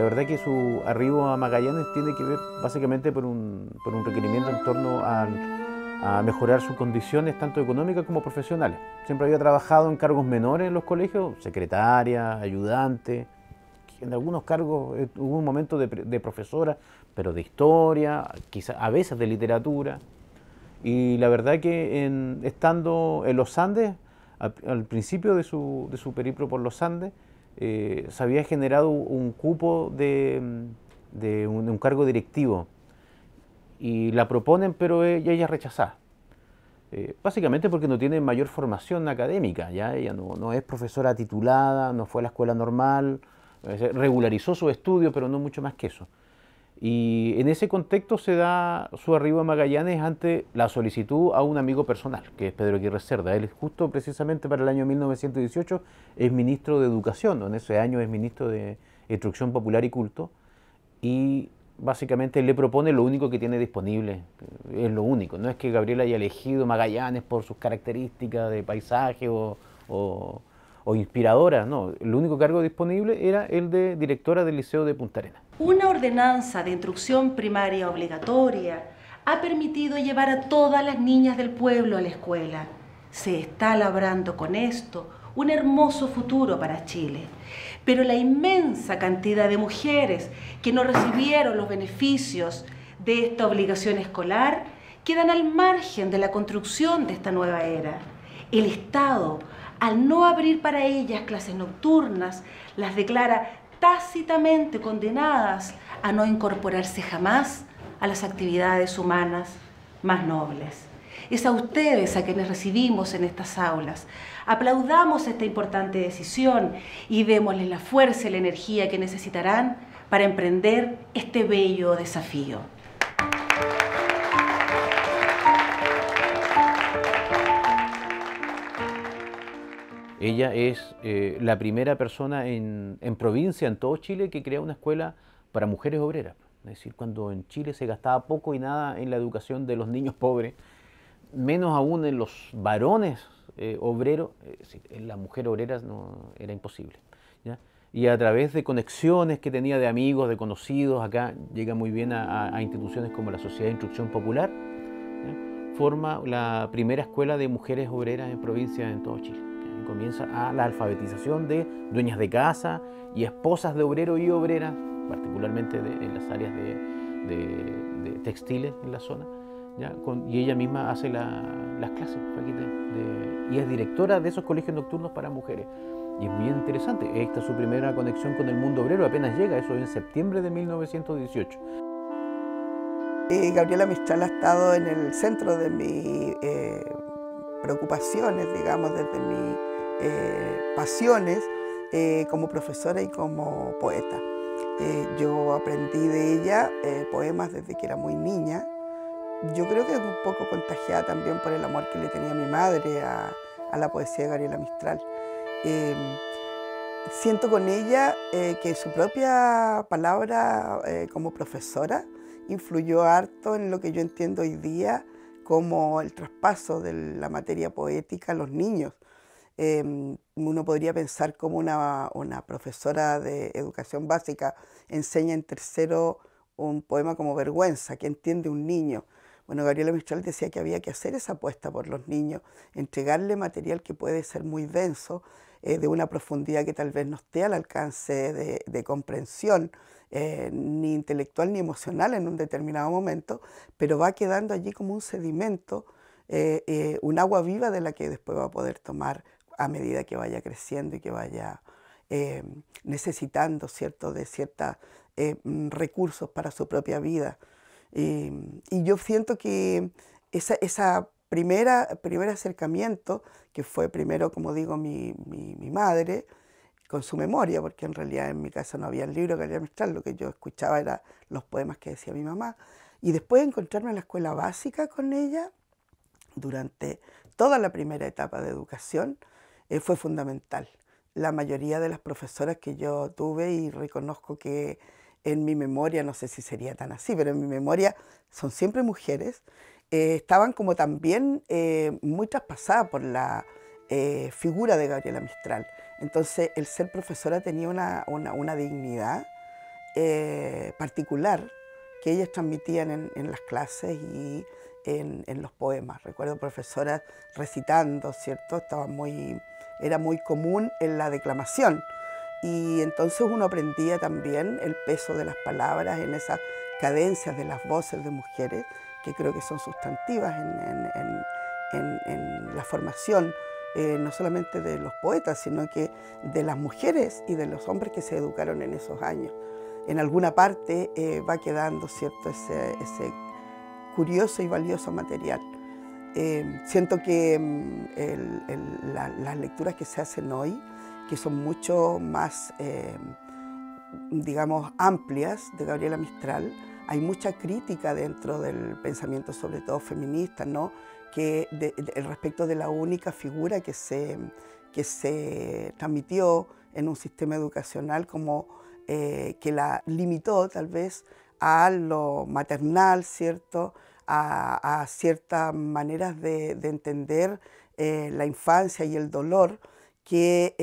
La verdad que su arribo a Magallanes tiene que ver básicamente por un requerimiento en torno a mejorar sus condiciones tanto económicas como profesionales. Siempre había trabajado en cargos menores en los colegios, secretaria, ayudante, en algunos cargos hubo un momento de profesora, pero de historia, quizá, a veces de literatura. Y la verdad que estando en los Andes, al principio de su periplo por los Andes, se había generado un cupo de un cargo directivo y la proponen, pero ella es rechazada. Básicamente porque no tiene mayor formación académica, ¿ya? Ella no es profesora titulada, no fue a la escuela normal, regularizó su estudio, pero no mucho más que eso. Y en ese contexto se da su arribo a Magallanes ante la solicitud a un amigo personal, que es Pedro Aguirre Cerda. Él justo precisamente para el año 1918 es ministro de Educación, ¿no? En ese año es ministro de Instrucción Popular y Culto, y básicamente le propone lo único que tiene disponible, es lo único. No es que Gabriel haya elegido Magallanes por sus características de paisaje o inspiradora, no. El único cargo disponible era el de directora del Liceo de Punta Arenas. Una ordenanza de instrucción primaria obligatoria ha permitido llevar a todas las niñas del pueblo a la escuela. Se está labrando con esto un hermoso futuro para Chile. Pero la inmensa cantidad de mujeres que no recibieron los beneficios de esta obligación escolar quedan al margen de la construcción de esta nueva era. El Estado, al no abrir para ellas clases nocturnas, las declara tácitamente condenadas a no incorporarse jamás a las actividades humanas más nobles. Es a ustedes a quienes recibimos en estas aulas. Aplaudamos esta importante decisión y démosles la fuerza y la energía que necesitarán para emprender este bello desafío. Ella es la primera persona en provincia, en todo Chile, que crea una escuela para mujeres obreras. Es decir, cuando en Chile se gastaba poco y nada en la educación de los niños pobres, menos aún en los varones obreros, en las mujeres obreras no, era imposible, ¿ya? Y a través de conexiones que tenía de amigos, de conocidos, acá llega muy bien a instituciones como la Sociedad de Instrucción Popular, ¿ya? Forma la primera escuela de mujeres obreras en provincias en todo Chile. Comienza la alfabetización de dueñas de casa y esposas de obreros y obreras, particularmente en las áreas de textiles en la zona, ¿ya? Y ella misma hace las clases, y es directora de esos colegios nocturnos para mujeres. Y es bien interesante, esta es su primera conexión con el mundo obrero, apenas llega, eso en septiembre de 1918. Gabriela Mistral ha estado en el centro de mis preocupaciones, digamos, desde mis pasiones como profesora y como poeta. Yo aprendí de ella poemas desde que era muy niña. Yo creo que es un poco contagiada también por el amor que le tenía mi madre a la poesía de Gabriela Mistral. Siento con ella que su propia palabra como profesora influyó harto en lo que yo entiendo hoy día como el traspaso de la materia poética a los niños. Uno podría pensar como una profesora de educación básica enseña en tercero un poema como Vergüenza, que entiende un niño. Bueno, Gabriela Mistral decía que había que hacer esa apuesta por los niños, entregarle material que puede ser muy denso, de una profundidad que tal vez no esté al alcance de comprensión, ni intelectual ni emocional en un determinado momento, pero va quedando allí como un sedimento, un agua viva de la que después va a poder tomar a medida que vaya creciendo y que vaya necesitando de ciertos recursos para su propia vida. Y yo siento que esa primer acercamiento, que fue primero, como digo, mi madre, con su memoria, porque en realidad en mi casa no había el libro de Gabriela Mistral, lo que yo escuchaba eran los poemas que decía mi mamá, y después encontrarme en la escuela básica con ella, durante toda la primera etapa de educación, fue fundamental. La mayoría de las profesoras que yo tuve, y reconozco que en mi memoria, no sé si sería tan así, pero en mi memoria son siempre mujeres, estaban como también muy traspasadas por la figura de Gabriela Mistral. Entonces el ser profesora tenía una dignidad particular que ellas transmitían en las clases y en los poemas. Recuerdo profesoras recitando, ¿cierto? Era muy común en la declamación. Y entonces uno aprendía también el peso de las palabras en esas cadencias de las voces de mujeres, que creo que son sustantivas en la formación, no solamente de los poetas, sino que de las mujeres y de los hombres que se educaron en esos años. En alguna parte va quedando, ¿cierto?, ese curioso y valioso material. Siento que las lecturas que se hacen hoy, que son mucho más, digamos, amplias, de Gabriela Mistral, hay mucha crítica dentro del pensamiento, sobre todo feminista, ¿no?, respecto de la única figura que se transmitió en un sistema educacional como que la limitó tal vez a lo maternal, ¿cierto?, a ciertas maneras de entender la infancia y el dolor que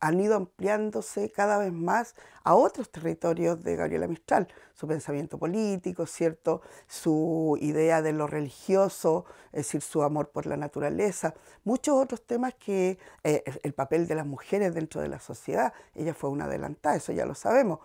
han ido ampliándose cada vez más a otros territorios de Gabriela Mistral, su pensamiento político, ¿cierto?, su idea de lo religioso, es decir, su amor por la naturaleza, muchos otros temas que el papel de las mujeres dentro de la sociedad. Ella fue una adelantada, eso ya lo sabemos,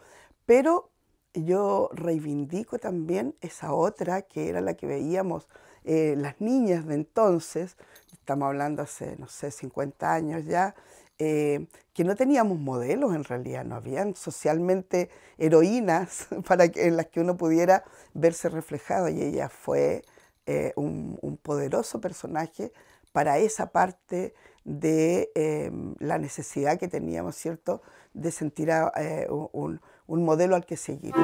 pero yo reivindico también esa otra que era la que veíamos las niñas de entonces, estamos hablando hace, no sé, 50 años ya, que no teníamos modelos en realidad, no habían socialmente heroínas en las que uno pudiera verse reflejado, y ella fue un poderoso personaje para esa parte de la necesidad que teníamos, ¿cierto?, de sentir un modelo al que seguir.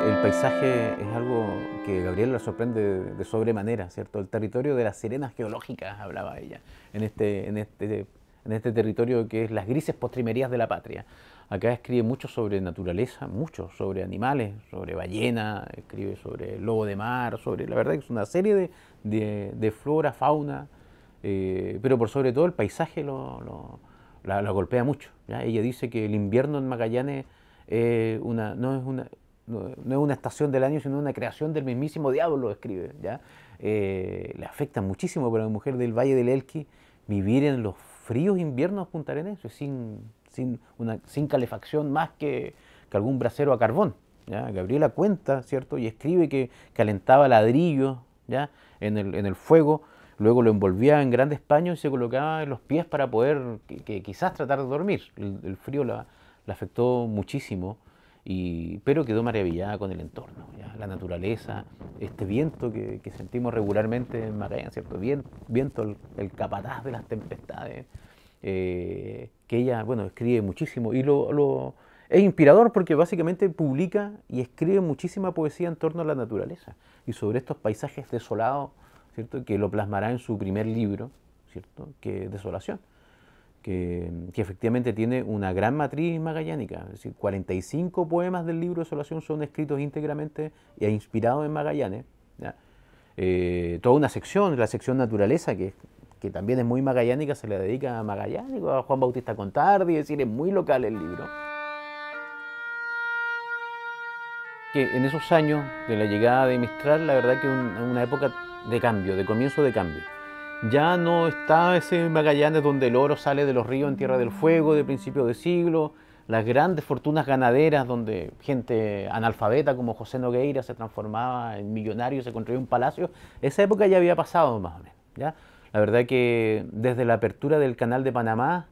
El paisaje es algo que a Gabriela la sorprende de sobremanera, ¿cierto? El territorio de las sirenas geológicas, hablaba ella, en este territorio que es las grises postrimerías de la patria. Acá escribe mucho sobre naturaleza, mucho sobre animales, sobre ballena, escribe sobre el lobo de mar, la verdad que es una serie de flora, fauna, pero por sobre todo el paisaje la golpea mucho, ¿ya? Ella dice que el invierno en Magallanes no es una estación del año, sino una creación del mismísimo diablo, escribe, ¿ya? Le afecta muchísimo para la mujer del Valle del Elqui vivir en los fríos inviernos puntareneses sin calefacción más que algún brasero a carbón, ¿ya? Gabriela cuenta, ¿cierto?, y escribe que calentaba ladrillos, ¿ya?, en el fuego, luego lo envolvía en grandes paños y se colocaba en los pies para poder quizás tratar de dormir. El frío la afectó muchísimo. Pero quedó maravillada con el entorno, ¿ya? La naturaleza, este viento que sentimos regularmente en Magallanes, ¿cierto? Viento, el capataz de las tempestades, que ella, bueno, escribe muchísimo y es inspirador porque básicamente publica y escribe muchísima poesía en torno a la naturaleza y sobre estos paisajes desolados, ¿cierto?, que lo plasmará en su primer libro, ¿cierto?, que es Desolación. Que efectivamente tiene una gran matriz magallánica, es decir, 45 poemas del libro Desolación son escritos íntegramente e inspirados en Magallanes, ¿ya? Toda una sección, la sección Naturaleza, que también es muy magallánica, se le dedica a Magallanes, a Juan Bautista Contardi, es decir, es muy local el libro. Que en esos años de la llegada de Mistral, la verdad que es una época de cambio, de comienzo de cambio. Ya no está ese Magallanes donde el oro sale de los ríos en Tierra del Fuego de principios de siglo, las grandes fortunas ganaderas donde gente analfabeta como José Nogueira se transformaba en millonario y se construía un palacio. Esa época ya había pasado más o menos, ¿ya? La verdad que desde la apertura del Canal de Panamá,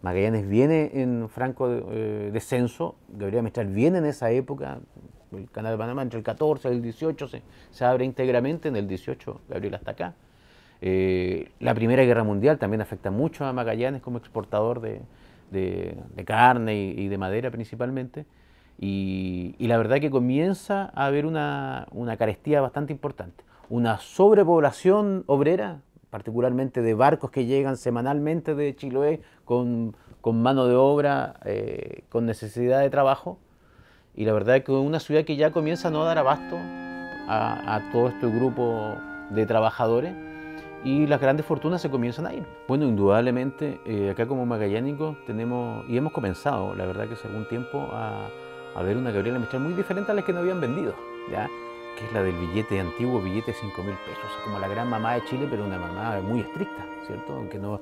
Magallanes viene en franco descenso, Gabriela Mistral viene en esa época, el Canal de Panamá entre el 14 y el 18 se abre íntegramente, en el 18 Gabriela está acá. La Primera Guerra Mundial también afecta mucho a Magallanes como exportador de carne y de madera principalmente, y la verdad que comienza a haber una carestía bastante importante, una sobrepoblación obrera, particularmente de barcos que llegan semanalmente de Chiloé con mano de obra, con necesidad de trabajo, y la verdad que una ciudad que ya comienza a no dar abasto a todo este grupo de trabajadores y las grandes fortunas se comienzan a ir. Bueno, indudablemente acá como magallánicos tenemos, y hemos comenzado, la verdad que hace algún tiempo, a ver una Gabriela Mistral muy diferente a las que nos habían vendido, ¿ya? Que es la del billete antiguo, billete de 5.000 pesos, como la gran mamá de Chile, pero una mamá muy estricta, ¿cierto? Aunque no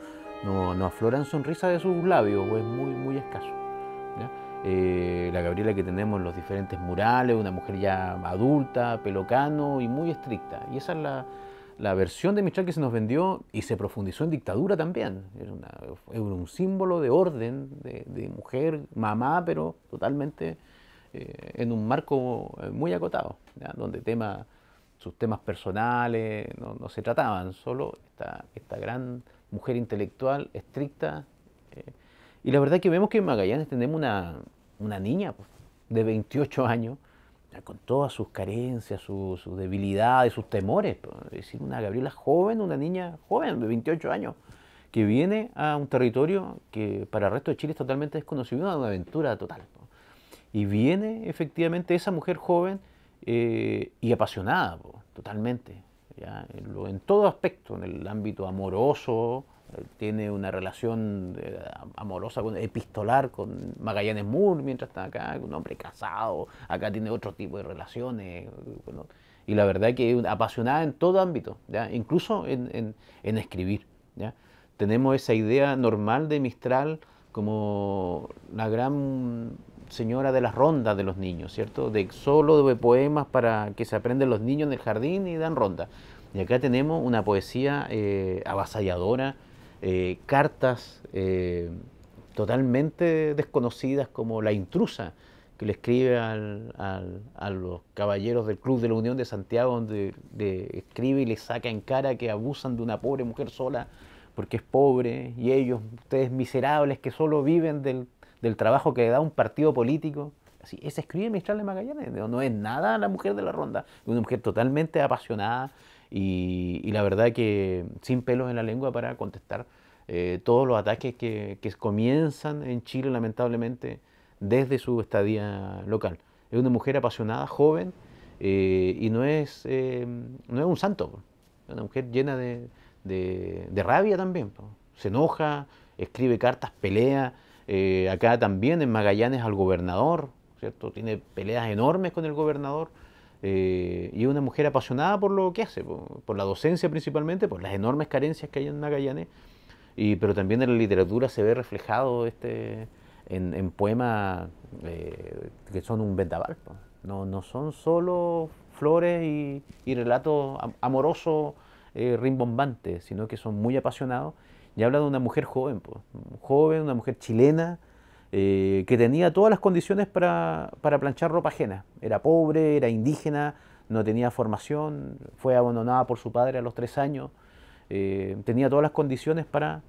afloran sonrisas de sus labios, o es muy escaso, ¿ya? La Gabriela que tenemos en los diferentes murales, una mujer ya adulta, pelo cano y muy estricta. Y esa es la versión de Mistral que se nos vendió y se profundizó en dictadura también. Era un símbolo de orden, de mujer, mamá, pero totalmente en un marco muy acotado, ¿ya? Donde sus temas personales no se trataban, solo esta gran mujer intelectual, estricta. Y la verdad que vemos que en Magallanes tenemos una niña pues, de 28 años, ya, con todas sus carencias, sus debilidades, sus temores. Pues. Es decir, una Gabriela joven, una niña joven de 28 años, que viene a un territorio que para el resto de Chile es totalmente desconocido, una aventura total. Pues. Y viene efectivamente esa mujer joven y apasionada, pues, totalmente, ¿ya? En todo aspecto, en el ámbito amoroso. Tiene una relación amorosa, epistolar con Magallanes Moore mientras está acá, un hombre casado, acá tiene otro tipo de relaciones. Bueno, y la verdad que es apasionada en todo ámbito, ¿ya? Incluso en escribir, ¿ya? Tenemos esa idea normal de Mistral como la gran señora de las rondas de los niños, ¿cierto? Solo de poemas para que se aprenden los niños en el jardín y dan ronda. Y acá tenemos una poesía avasalladora, cartas totalmente desconocidas como La intrusa, que le escribe a los caballeros del Club de la Unión de Santiago, donde escribe y le saca en cara que abusan de una pobre mujer sola porque es pobre, y ellos, ustedes miserables que solo viven del trabajo que le da un partido político. Así, esa escribe Mistral de Magallanes, no es nada la mujer de la ronda, es una mujer totalmente apasionada y la verdad que sin pelos en la lengua para contestar todos los ataques que comienzan en Chile lamentablemente desde su estadía local. Es una mujer apasionada, joven, y no es un santo, es una mujer llena de rabia también. Se enoja, escribe cartas, pelea. Acá también en Magallanes al gobernador, ¿cierto? Tiene peleas enormes con el gobernador. Y es una mujer apasionada por lo que hace, por la docencia principalmente, por las enormes carencias que hay en Magallanes. Pero también en la literatura se ve reflejado en poemas que son un vendaval. No son solo flores y relatos amorosos rimbombantes, sino que son muy apasionados. Y habla de una mujer joven, una mujer chilena, que tenía todas las condiciones para planchar ropa ajena. Era pobre, era indígena, no tenía formación, fue abandonada por su padre a los 3 años, tenía todas las condiciones para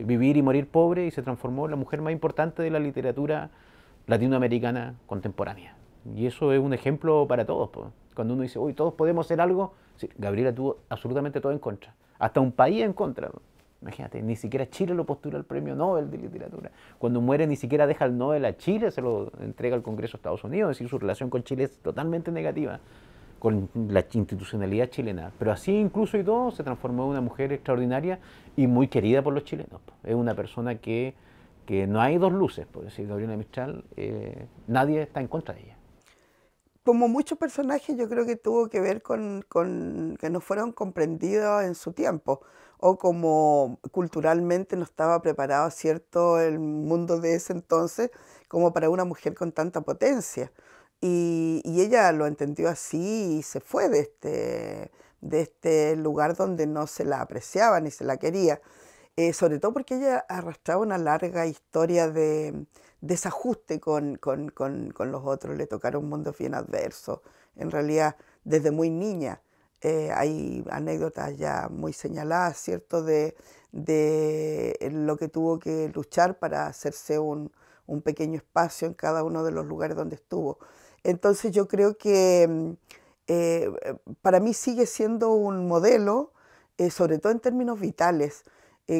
vivir y morir pobre y se transformó en la mujer más importante de la literatura latinoamericana contemporánea. Y eso es un ejemplo para todos. Cuando uno dice, uy, todos podemos hacer algo, sí, Gabriela tuvo absolutamente todo en contra, hasta un país en contra. Imagínate, ni siquiera Chile lo postula al Premio Nobel de Literatura. Cuando muere ni siquiera deja el Nobel a Chile, se lo entrega al Congreso de Estados Unidos, es decir, su relación con Chile es totalmente negativa, con la institucionalidad chilena. Pero así incluso y todo se transformó en una mujer extraordinaria y muy querida por los chilenos. Es una persona que no hay dos luces, por decir Gabriela Mistral, nadie está en contra de ella. Como muchos personajes, yo creo que tuvo que ver con que no fueron comprendidos en su tiempo, o como culturalmente no estaba preparado, ¿cierto?, el mundo de ese entonces, como para una mujer con tanta potencia. Y ella lo entendió así y se fue de este lugar donde no se la apreciaba ni se la quería. Sobre todo porque ella arrastraba una larga historia de desajuste con los otros, le tocaron mundos bien adversos, en realidad desde muy niña. Hay anécdotas ya muy señaladas, ¿cierto?, de lo que tuvo que luchar para hacerse un pequeño espacio en cada uno de los lugares donde estuvo. Entonces yo creo que para mí sigue siendo un modelo, sobre todo en términos vitales,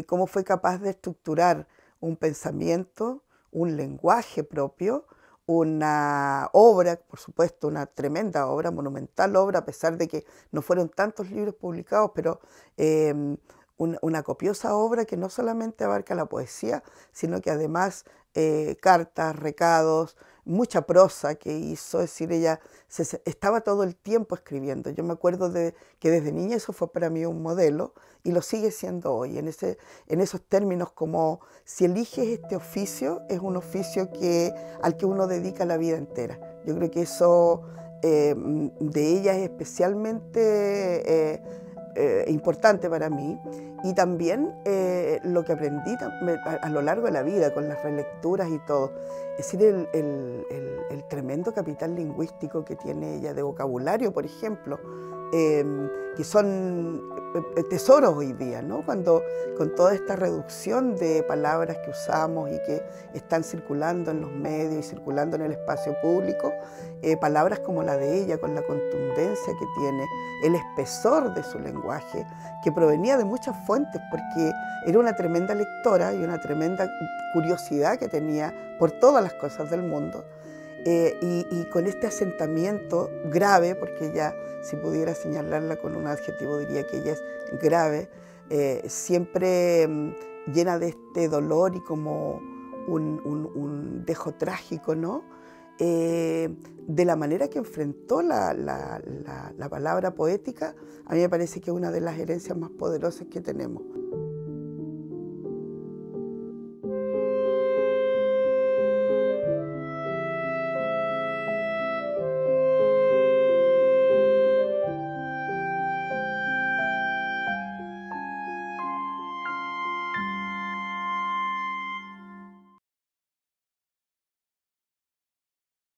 cómo fue capaz de estructurar un pensamiento, un lenguaje propio, una obra, por supuesto, una tremenda obra, monumental obra, a pesar de que no fueron tantos libros publicados, pero una copiosa obra que no solamente abarca la poesía, sino que además cartas, recados, mucha prosa que hizo, es decir, ella estaba todo el tiempo escribiendo. Yo me acuerdo de que desde niña eso fue para mí un modelo y lo sigue siendo hoy, en esos términos como si eliges este oficio, es un oficio al que uno dedica la vida entera. Yo creo que eso de ella es especialmente importante para mí, y también lo que aprendí a lo largo de la vida con las relecturas y todo, es decir, el tremendo capital lingüístico que tiene ella de vocabulario, por ejemplo, que son tesoros hoy día, ¿no? Cuando con toda esta reducción de palabras que usamos y que están circulando en los medios y circulando en el espacio público, palabras como la de ella, con la contundencia que tiene, el espesor de su lenguaje, que provenía de muchas fuentes, porque era una tremenda lectora y una tremenda curiosidad que tenía por todas las cosas del mundo. Y con este asentamiento grave, porque ella, si pudiera señalarla con un adjetivo, diría que ella es grave, siempre llena de este dolor y como un dejo trágico, ¿no? De la manera que enfrentó la palabra poética, a mí me parece que es una de las herencias más poderosas que tenemos.